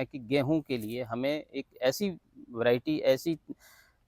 है कि गेहूँ के लिए हमें एक ऐसी वैरायटी ऐसी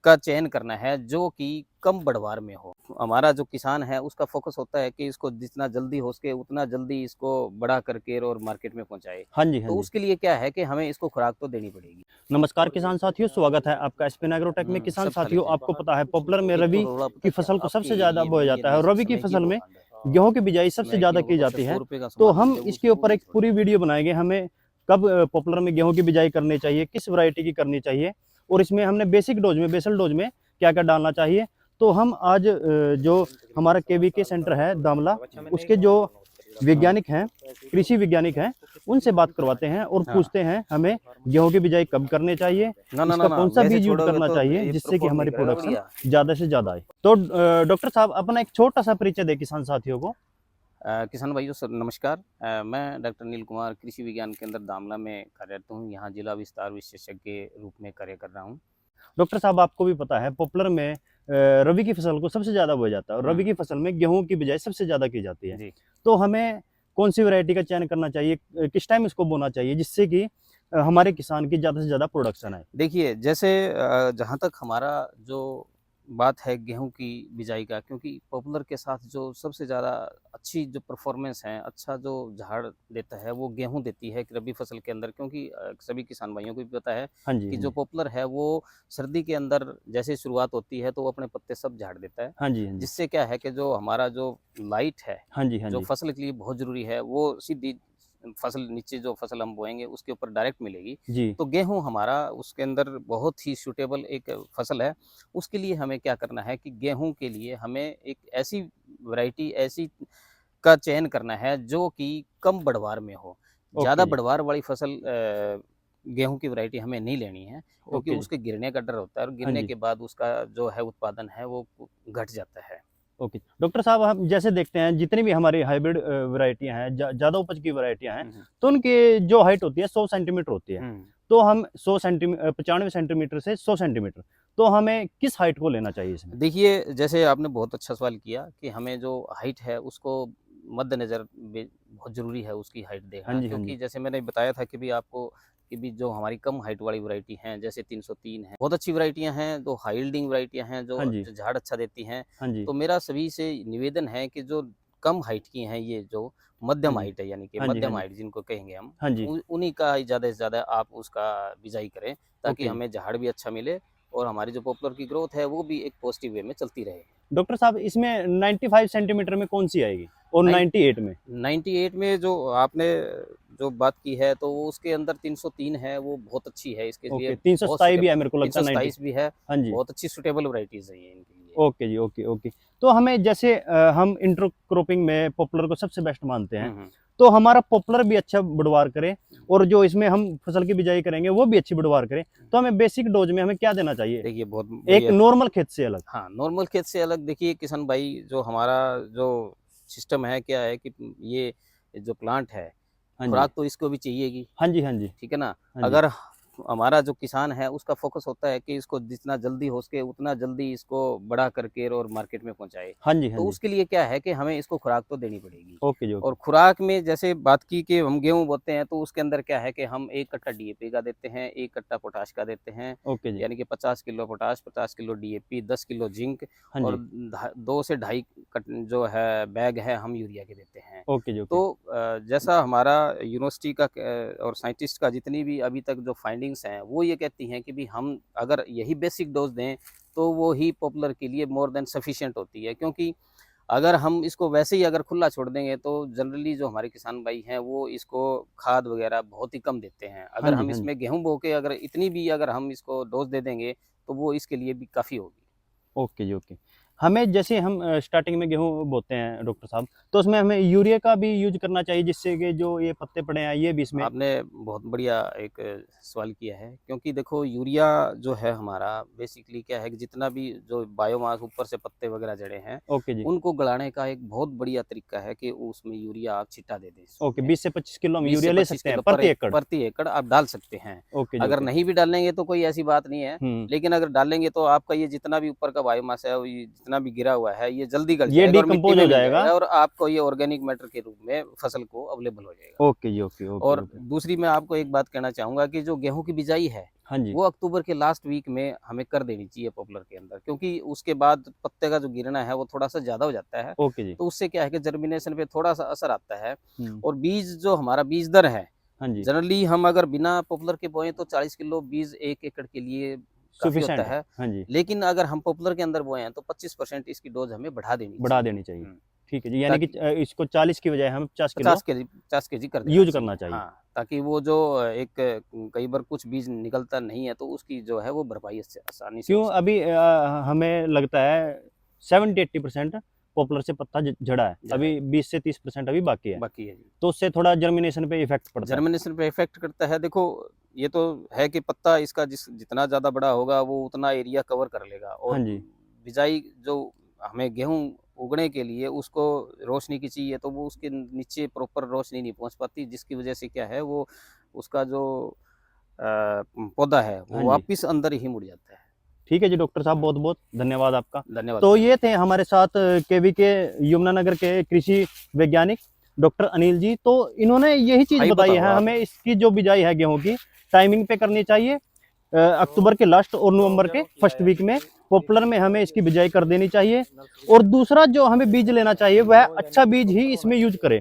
का चयन करना है जो कि कम बढ़वार में हो। हमारा जो किसान है उसका फ़ोकस होता है कि इसको जितना जल्दी हो सके उतना जल्दी इसको बड़ा करके और मार्केट में पहुँचाए। हाँ जी, हाँ तो जी। उसके लिए क्या है कि हमें इसको खुराक तो देनी पड़ेगी। नमस्कार किसान साथियों, स्वागत है आपका एसपी एग्रोटेक में। किसान सब खा साथियों, लेते हैं। आपको पता है पॉपुलर में एक तो रबी रोड़ा पता की है क्या फसल को आपके सबसे ज़्यादा ये बोया मंडी जाता है में और रबी की समय की फसल बहुत में डिमांड है। गेहूं की बिजाई सबसे समय की ज़्यादा वो की तो जाती है। 100 रुपए का तो सामान हम मिलते हैं इसके उसको वो ऊपर नहीं एक पूरी वीडियो बनाएंगे। हमें कब पॉपुलर में गेहूं की बिजाई करनी चाहिए, किस वैरायटी की करनी चाहिए और इसमें हमने बेसिक डोज में बेसल डोज में क्या क्या डालना चाहिए। तो हम आज जो हमारा केवीके सेंटर है दामला, उसके जो वैज्ञानिक हैं, कृषि वैज्ञानिक हैं, उनसे बात करवाते हैं और हाँ। पूछते हैं हमें गेहूं की बिजाई कब करनी चाहिए, ना इसका कौन सा वैसे बीज यूज छोड़ोगे करना तो चाहिए ये जिससे कि परफॉर्म नहीं हमारी करेगा प्रोडक्शन बढ़िया। ज़्यादा से ज़्यादा आए। तो डॉक्टर साहब, अपना एक छोटा सा परिचय दे किसान साथियों को। किसान भाइयों सर नमस्कार। मैं डॉक्टर नील कुमार कृषि विज्ञान केंद्र दामला में कार्यरत हूँ। यहाँ जिला विस्तार विशेषज्ञ के रूप में कार्य कर रहा हूँ। डॉक्टर साहब, आपको भी पता है पॉपुलर में रबी की फसल को सबसे ज़्यादा बोया जाता है और रबी की फसल में गेहूं की बिजाई सबसे ज़्यादा की जाती है। जी। तो हमें कौन सी वैरायटी का चयन करना चाहिए, किस टाइम इसको बोना चाहिए जिससे कि हमारे किसान की ज़्यादा से ज़्यादा प्रोडक्शन आए। देखिए जैसे जहाँ तक हमारा जो बात है गेहूँ की बिजाई का, क्योंकि पॉपुलर के साथ जो सबसे ज़्यादा अच्छी जो परफॉर्मेंस है, अच्छा जो झाड़ देता है वो गेहूँ देती है रबी फसल के अंदर। क्योंकि सभी किसान भाइयों को भी पता है हाँ जी, कि हाँ जो जी। पॉपुलर है वो सर्दी के अंदर जैसे शुरुआत होती है तो वो अपने पत्ते सब झाड़ देता है। हाँ जी, हाँ जी। जिससे क्या है कि जो हमारा जो लाइट है, हाँ जी, हाँ जो जी। फसल के लिए बहुत ज़रूरी है, वो सीधी फसल नीचे जो फसल हम बोएँगे उसके ऊपर डायरेक्ट मिलेगी। जी। तो गेहूँ हमारा उसके अंदर बहुत ही सूटेबल एक फसल है। उसके लिए हमें क्या करना है कि गेहूँ के लिए हमें एक ऐसी वैरायटी ऐसी का चयन करना है जो कि कम बढ़वार में हो। ज़्यादा ओके जी। बढ़वार वाली फसल गेहूँ की वैरायटी हमें नहीं लेनी है, क्योंकि ओके जी। उसके गिरने का डर होता है और हाँ गिरने जी। के बाद उसका जो है उत्पादन है वो घट जाता है। ओके डॉक्टर साहब, हम जैसे देखते हैं जितनी भी हमारी हाइब्रिड वैरायटियां हैं, ज़्यादा उपज की वैरायटियां हैं, हुँ, हुँ। तो उनकी जो हाइट होती है 100 सेंटीमीटर होती है। हुँ। तो हम 95 सेंटीमीटर से 100 सेंटीमीटर, तो हमें किस हाइट को लेना चाहिए इसमें। देखिए, जैसे आपने बहुत अच्छा सवाल किया कि हमें जो हाइट है उसको मद्देनज़र बहुत ज़रूरी है उसकी हाइट हाँ देखना, जी, हाँ जी। क्योंकि जैसे मैंने बताया था कि भी आपको कि भी जो हमारी कम हाइट वाली वैरायटी हैं, जैसे 303 है, बहुत अच्छी वैरायटियाँ हैं, जो हाई यील्डिंग वैरायटियाँ हैं, हाँ जो जी। झाड़ अच्छा देती हैं। हाँ जी। तो मेरा सभी से निवेदन है कि जो कम हाइट की हैं, ये जो हाँ मध्यम जी। हाइट है, यानी कि हाँ जी। हाँ मध्यम जी। हाइट जिनको कहेंगे हम, हाँ जी। उन्हीं का ही ज़्यादा से ज़्यादा आप उसका बिजाई करें, ताकि ओके जी। हमें झाड़ भी अच्छा मिले और हमारी जो पॉपुलर की ग्रोथ है वो भी एक पॉजिटिव वे में चलती रहे। डॉक्टर साहब, इसमें 95 सेंटीमीटर में कौन सी आएगी और नाइन 98 में। 98 में जो आपने जो बात की है तो वो उसके अंदर 303 है, वो बहुत अच्छी है, इसके लिए ओके, बहुत 327 भी है सूटेबल। मेरे को लगता है 90। 327 भी है, हाँ जी। बहुत अच्छी सूटेबल वैराइटीज़ है ये इनके लिए। ओके जी। Okay, okay. तो हमें जैसे हम इंटरक्रॉपिंग में पॉपुलर को सबसे बेस्ट मानते हैं, हुँ, हुँ। तो हमारा पॉपुलर भी अच्छा बढ़वार करे और जो इसमें हम फसल की बिजाई करेंगे वो भी अच्छी बढ़वार करे। तो हमें बेसिक डोज में हमें क्या देना चाहिए, देखिए बहुत एक बढ़िया। नॉर्मल खेत से अलग। हाँ, नॉर्मल खेत से अलग देखिए किशन भाई, जो हमारा जो सिस्टम है क्या है कि ये जो प्लांट है, हाँ जी। खुराक तो इसको भी चाहिएगी। हाँ जी। हाँ जी। ठीक है ना? हाँ जी। अगर हमारा जो किसान है उसका फ़ोकस होता है कि इसको जितना जल्दी हो सके उतना जल्दी इसको बड़ा करके और मार्केट में पहुँचाए। हाँ जी। हाँ तो जी। उसके लिए क्या है कि हमें इसको खुराक तो देनी पड़ेगी। ओके जी। और ओके। खुराक में जैसे बात की कि हम गेहूँ बोते हैं तो उसके अंदर क्या है कि हम 1 कट्टा डीएपी का देते हैं, 1 कट्टा पोटाश का देते हैं। ओके जी। यानी कि 50 kilo potash, 50 kilo DAP, 10 kilo zinc हाँ और जी। 2 से ढाई कट जो है बैग है हम यूरिया के देते हैं। ओके जी। ओके। तो जैसा हमारा यूनिवर्सिटी का और साइंटिस्ट का जितनी भी अभी तक जो फाइंडिंग्स हैं वो ये कहती हैं कि भी हम अगर यही बेसिक डोज दें तो वो ही पॉपुलर के लिए मोर देन सफिशिएंट होती है। क्योंकि अगर हम इसको वैसे ही अगर खुला छोड़ देंगे तो जनरली जो हमारे किसान भाई हैं वो इसको खाद वगैरह बहुत ही कम देते हैं। हाँ अगर जी। हम हाँ जी। इसमें गेहूँ बो के अगर इतनी भी अगर हम इसको डोज दे देंगे तो वो इसके लिए भी काफ़ी होगी। ओके जी। ओके। हमें जैसे हम स्टार्टिंग में गेहूँ बोते हैं डॉक्टर साहब, तो उसमें हमें यूरिया का भी यूज़ करना चाहिए जिससे कि जो ये पत्ते पड़े हैं ये भी इसमें। आपने बहुत बढ़िया एक सवाल किया है, क्योंकि देखो यूरिया जो है हमारा बेसिकली क्या है कि जितना भी जो बायोमास ऊपर से पत्ते वगैरह जड़े हैं, ओके जी। उनको गलाने का एक बहुत बढ़िया तरीका है कि उसमें यूरिया आप छिटा दे दें ओके, उसमें। 20 से 25 किलो हम 20 से यूरिया ले 25 सकते हैं किलो प्रति एकड़। प्रति एकड़ आप डाल सकते हैं। ओके जी। अगर ओके। नहीं भी डालेंगे तो कोई ऐसी बात नहीं है, हुँ। लेकिन अगर डालेंगे तो आपका ये जितना भी ऊपर का बायोमास है, वो ये जितना जितना भी गिरा हुआ है ये जल्दी गल ये जाएगा और मिट्टी डिकम्पोज में हो मिल जाएगा। और आपको ये ऑर्गेनिक मैटर के रूप में फसल को अवेलेबल हो जाएगा। ओके जी, ओके ओके और ओके। दूसरी मैं आपको एक बात कहना चाहूंगा कि जो गेहूं की बिजाई है हाँ जी, वो अक्टूबर के लास्ट वीक में हमें कर देनी चाहिए पॉपुलर के अंदर, क्योंकि उसके बाद पत्ते का जो गिरना है वो थोड़ा सा ज्यादा हो जाता है। ओके जी। तो उससे क्या है कि जर्मिनेशन पे थोड़ा सा असर आता है। हम्म, और बीज जो हमारा बीज दर है, हाँ जी, जनरली हम अगर बिना पॉपुलर के बोए तो 40 किलो बीज 1 एकड़ के लिए काफी होता सफिशिएंट है। है। हाँ जी, लेकिन अगर हम पॉपुलर के अंदर बोए हैं तो 25% इसकी डोज हमें बढ़ा देनी बढ़ा चाहिए। देनी चाहिए। हम्म, ठीक है जी, यानी कि इसको 40 की बजाय हमें 50 किलो 50 केजी कर देना यूज करना चाहिए। हाँ, ताकि वो जो एक कई बार कुछ बीज निकलता नहीं है तो उसकी जो है वो भरपाई आसानी से हो क्यों सकती अभी हमें लगता है 70-80% पॉपुलर से पत्ता झड़ा है, झड़ा अभी 20 से 30% अभी बाकी है। है, बाकी है जी, तो उससे थोड़ा जर्मिनेशन पे इफेक्ट पड़ता है। जर्मिनेशन पे इफेक्ट करता है। देखो ये तो है कि पत्ता इसका जितना ज्यादा बड़ा होगा वो उतना एरिया कवर कर लेगा। और हाँ जी, बिजाई जो हमें गेहूं उगने के लिए उसको रोशनी की चाहिए, तो वो उसके नीचे प्रॉपर रोशनी नहीं पहुंच पाती, जिसकी वजह से क्या है वो उसका जो पौधा है हाँ वो जी। वापिस अंदर ही मुड़ जाता है। ठीक है जी डॉक्टर साहब, बहुत बहुत धन्यवाद आपका। धन्यवाद। तो ये थे हमारे साथ केवीके यमुनानगर के कृषि वैज्ञानिक डॉक्टर अनिल जी। तो इन्होंने यही चीज भाई बताई बताओ है आप। हमें, इसकी जो बिजाई है गेहूं की टाइमिंग पे करनी चाहिए। अक्टूबर के लास्ट और नवंबर के फर्स्ट वीक में पॉपुलर में हमें इसकी बिजाई कर देनी चाहिए। और दूसरा जो हमें बीज लेना चाहिए वह अच्छा बीज ही इसमें यूज करें।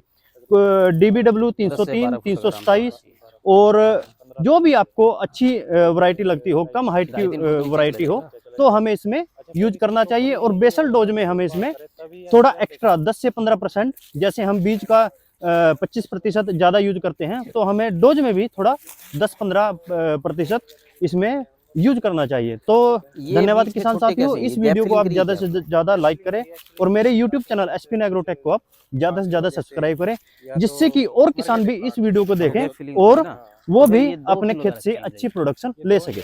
DBW 303, 327 और जो भी आपको अच्छी वैरायटी लगती हो, कम हाइट की वैरायटी हो, तो हमें इसमें यूज करना चाहिए। और बेसल डोज में हमें इसमें थोड़ा एक्स्ट्रा 10 से 15%, जैसे हम बीज का 25% ज्यादा यूज करते हैं, तो हमें डोज में भी थोड़ा 10-15% इसमें यूज करना चाहिए। तो धन्यवाद बीज के किसान छोटे साथियों, कैसे इस हैं? वीडियो को आप गैप ज्यादा फिलिंग से ज्यादा लाइक करें और मेरे YouTube चैनल एसपी एग्रोटेक को आप ज्यादा से ज्यादा सब्सक्राइब करें, जिससे कि और किसान भी इस वीडियो को देखें और वो भी अपने खेत से अच्छी प्रोडक्शन ले सके।